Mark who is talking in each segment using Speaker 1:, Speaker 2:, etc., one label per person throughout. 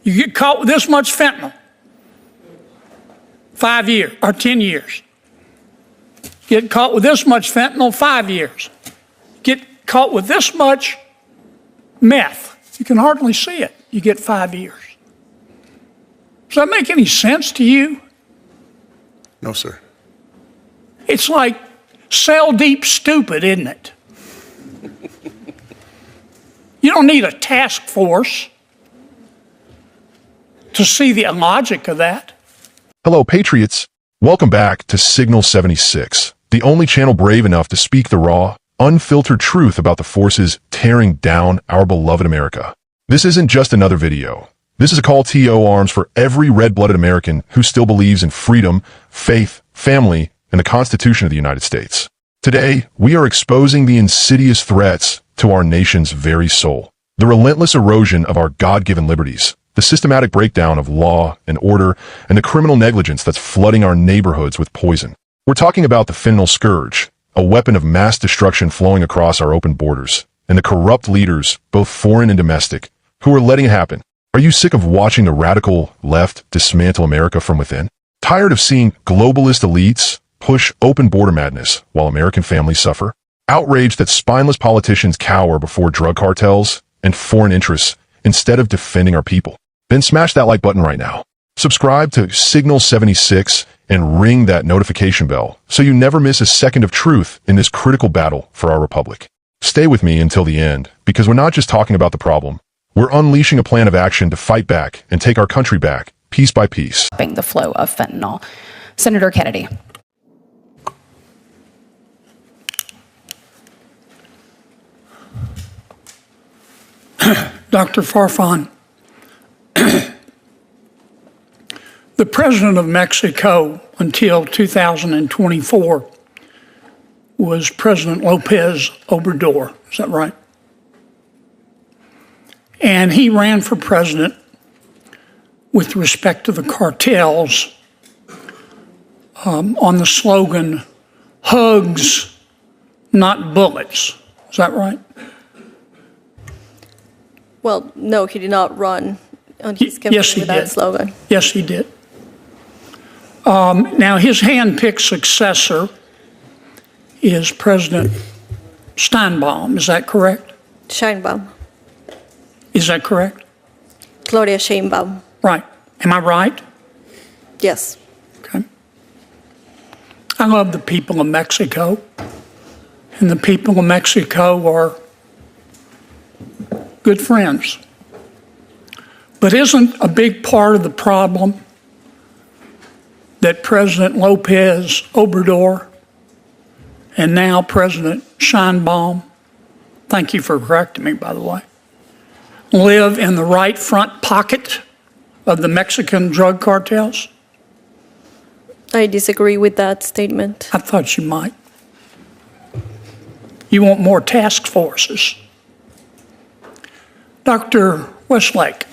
Speaker 1: You get caught with this much fentanyl, 5 years or 10 years. Get caught with this much fentanyl, 5 years. Get caught with this much meth, you can hardly see it, you get 5 years. Does that make any sense to you?
Speaker 2: No, sir.
Speaker 1: It's like cell deep stupid, isn't it? You don't need a task force to see the logic of that.
Speaker 3: Hello, Patriots. Welcome back to Signal 76, the only channel brave enough to speak the raw, unfiltered truth about the forces tearing down our beloved America. This isn't just another video. This is a call to arms for every red-blooded American who still believes in freedom, faith, family, and the Constitution of the United States. Today, we are exposing the insidious threats to our nation's very soul, the relentless erosion of our God-given liberties, the systematic breakdown of law and order, and the criminal negligence that's flooding our neighborhoods with poison. We're talking about the fentanyl scourge, a weapon of mass destruction flowing across our open borders, and the corrupt leaders, both foreign and domestic, who are letting it happen. Are you sick of watching the radical left dismantle America from within? Tired of seeing globalist elites push open border madness while American families suffer? Outraged that spineless politicians cower before drug cartels and foreign interests instead of defending our people? Then smash that like button right now. Subscribe to Signal 76 and ring that notification bell so you never miss a second of truth in this critical battle for our republic. Stay with me until the end, because we're not just talking about the problem. We're unleashing a plan of action to fight back and take our country back, piece by piece.
Speaker 4: Stopping the flow of fentanyl. Senator Kennedy.
Speaker 1: Dr. Farfan, the president of Mexico until 2024 was President Lopez Obrador. Is that right? And he ran for president with respect to the cartels on the slogan, hugs, not bullets. Is that right?
Speaker 5: Well, no, he did not run on his campaign with that slogan.
Speaker 1: Yes, he did. Now, his hand-picked successor is President Steinbaum. Is that correct?
Speaker 5: Sheinbaum.
Speaker 1: Is that correct?
Speaker 5: Gloria Sheinbaum.
Speaker 1: Right. Am I right?
Speaker 5: Yes.
Speaker 1: Okay. I love the people of Mexico, and the people of Mexico are good friends. But isn't a big part of the problem that President Lopez Obrador and now President Sheinbaum, thank you for correcting me, by the way, live in the right front pocket of the Mexican drug cartels?
Speaker 5: I disagree with that statement.
Speaker 1: I thought you might. You want more task forces. Dr. Westlake,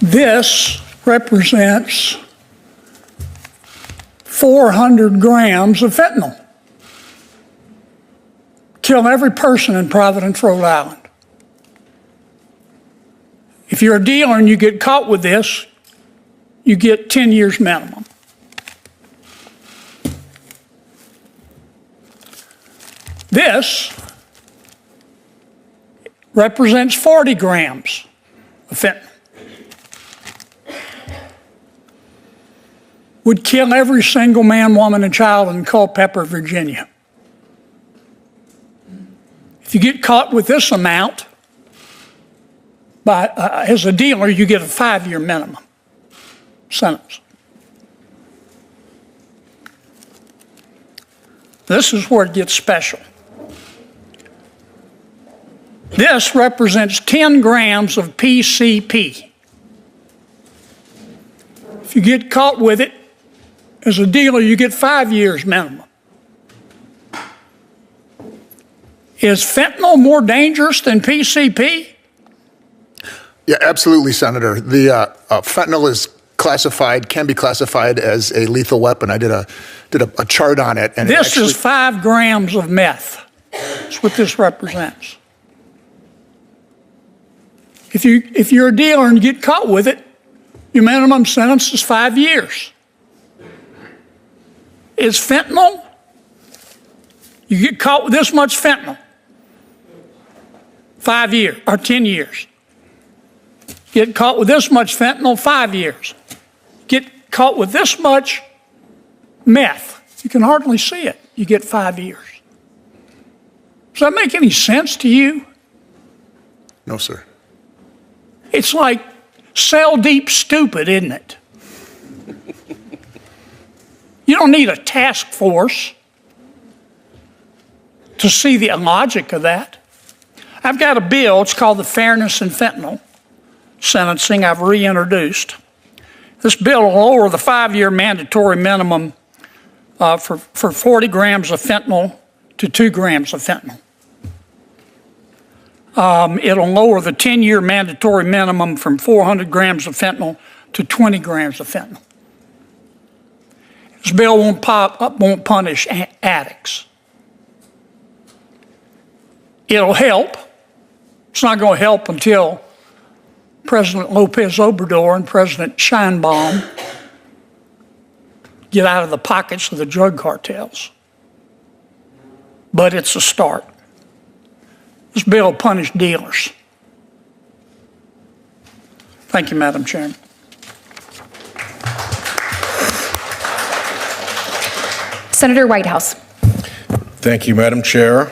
Speaker 1: this represents 400 grams of fentanyl. Kill every person in Providence, Rhode Island. If you're a dealer and you get caught with this, you get 10 years minimum. This represents 40 grams of fentanyl. Would kill every single man, woman, and child in Culpeper, Virginia. If you get caught with this amount, as a dealer, you get a 5-year minimum sentence. This is where it gets special. This represents 10 grams of PCP. If you get caught with it, as a dealer, you get 5 years minimum. Is fentanyl more dangerous than PCP?
Speaker 2: Yeah, absolutely, Senator. The fentanyl is classified, can be classified as a lethal weapon. I did a chart on it. And
Speaker 1: this is 5 grams of meth. That's what this represents. If you're a dealer and you get caught with it, your minimum sentence is 5 years. Is fentanyl? You get caught with this much fentanyl, 5 years or 10 years. Get caught with this much fentanyl, 5 years. Get caught with this much meth, you can hardly see it, you get 5 years. Does that make any sense to you?
Speaker 2: No, sir.
Speaker 1: It's like cell deep stupid, isn't it? You don't need a task force to see the logic of that. I've got a bill, it's called the Fairness in Fentanyl Sentencing, I've reintroduced. This bill will lower the 5-year mandatory minimum for 40 grams of fentanyl to 2 grams of fentanyl. It'll lower the 10-year mandatory minimum from 400 grams of fentanyl to 20 grams of fentanyl. This bill won't punish addicts. It'll help. It's not going to help until President Lopez Obrador and President Scheinbaum get out of the pockets of the drug cartels. But it's a start. This bill will punish dealers. Thank you, Madam Chairman.
Speaker 4: Senator Whitehouse.
Speaker 6: Thank you, Madam Chair.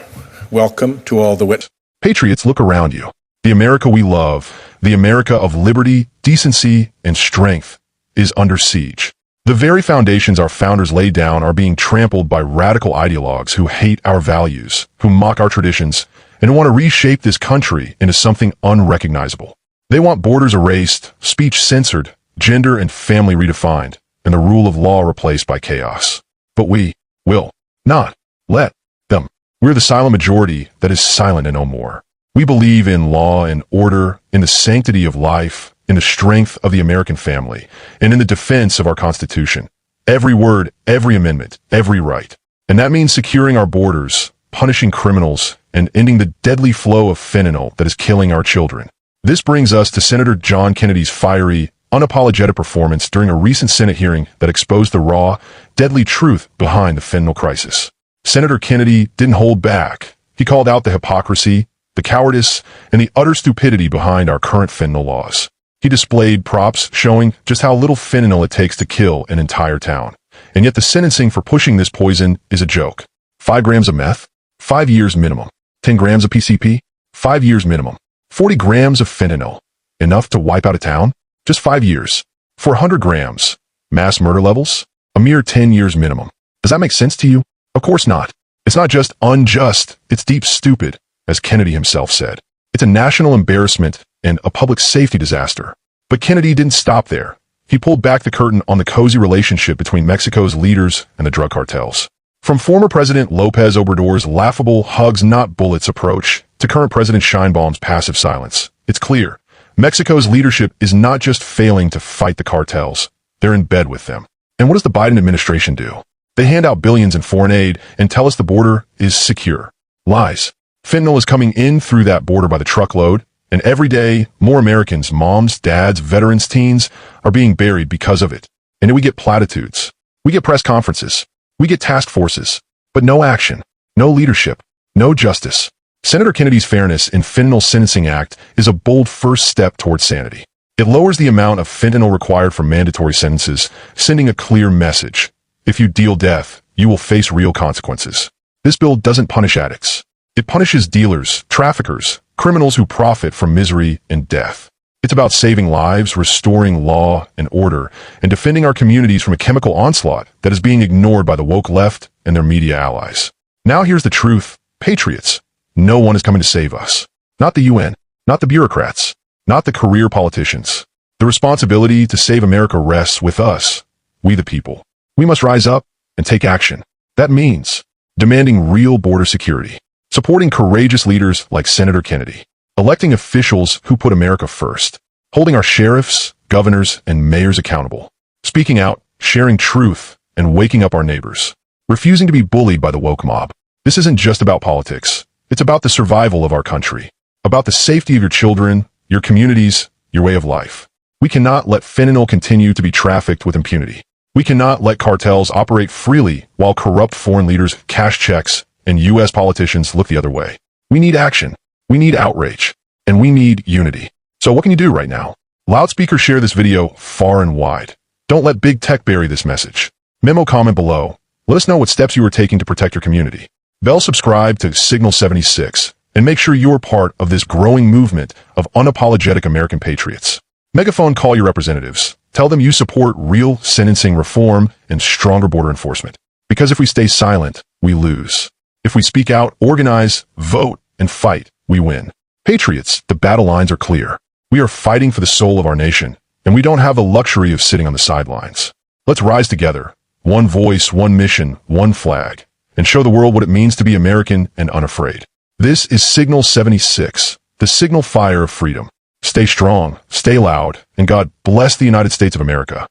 Speaker 6: Welcome to all the witnesses.
Speaker 3: Patriots, look around you. The America we love, the America of liberty, decency, and strength, is under siege. The very foundations our founders laid down are being trampled by radical ideologues who hate our values, who mock our traditions, and who want to reshape this country into something unrecognizable. They want borders erased, speech censored, gender and family redefined, and the rule of law replaced by chaos. But we will not let them. We're the silent majority that is silent and no more. We believe in law and order, in the sanctity of life, in the strength of the American family, and in the defense of our Constitution. Every word, every amendment, every right. And that means securing our borders, punishing criminals, and ending the deadly flow of fentanyl that is killing our children. This brings us to Senator John Kennedy's fiery, unapologetic performance during a recent Senate hearing that exposed the raw, deadly truth behind the fentanyl crisis. Senator Kennedy didn't hold back. He called out the hypocrisy, the cowardice, and the utter stupidity behind our current fentanyl laws. He displayed props showing just how little fentanyl it takes to kill an entire town. And yet the sentencing for pushing this poison is a joke. 5 grams of meth, 5 years minimum. 10 grams of PCP, 5 years minimum. 40 grams of fentanyl, enough to wipe out a town? Just 5 years. 400 grams, mass murder levels, a mere 10 years minimum. Does that make sense to you? Of course not. It's not just unjust, it's deep stupid, as Kennedy himself said. It's a national embarrassment and a public safety disaster. But Kennedy didn't stop there. He pulled back the curtain on the cozy relationship between Mexico's leaders and the drug cartels. From former President Lopez Obrador's laughable hugs not bullets approach to current President Scheinbaum's passive silence, it's clear. Mexico's leadership is not just failing to fight the cartels, they're in bed with them. And what does the Biden administration do? They hand out billions in foreign aid and tell us the border is secure. Lies. Fentanyl is coming in through that border by the truckload, and every day, more Americans, moms, dads, veterans, teens, are being buried because of it. And then we get platitudes. We get press conferences. We get task forces. But no action. No leadership. No justice. Senator Kennedy's Fairness in Fentanyl Sentencing Act is a bold first step towards sanity. It lowers the amount of fentanyl required for mandatory sentences, sending a clear message. If you deal death, you will face real consequences. This bill doesn't punish addicts. It punishes dealers, traffickers, criminals who profit from misery and death. It's about saving lives, restoring law and order, and defending our communities from a chemical onslaught that is being ignored by the woke left and their media allies. Now here's the truth. Patriots. No one is coming to save us. Not the UN, not the bureaucrats, not the career politicians. The responsibility to save America rests with us, we the people. We must rise up and take action. That means demanding real border security, supporting courageous leaders like Senator Kennedy, electing officials who put America first, holding our sheriffs, governors, and mayors accountable, speaking out, sharing truth, and waking up our neighbors, refusing to be bullied by the woke mob. This isn't just about politics. It's about the survival of our country, about the safety of your children, your communities, your way of life. We cannot let fentanyl continue to be trafficked with impunity. We cannot let cartels operate freely while corrupt foreign leaders cash checks and U.S. politicians look the other way. We need action. We need outrage. And we need unity. So what can you do right now? Loudspeaker share this video far and wide. Don't let big tech bury this message. Memo comment below. Let us know what steps you are taking to protect your community. Bell subscribe to Signal 76 and make sure you're part of this growing movement of unapologetic American patriots. Megaphone call your representatives. Tell them you support real sentencing reform and stronger border enforcement. Because if we stay silent, we lose. If we speak out, organize, vote, and fight, we win. Patriots, the battle lines are clear. We are fighting for the soul of our nation, and we don't have the luxury of sitting on the sidelines. Let's rise together. One voice, one mission, one flag, and show the world what it means to be American and unafraid. This is Signal 76, the signal fire of freedom. Stay strong, stay loud, and God bless the United States of America.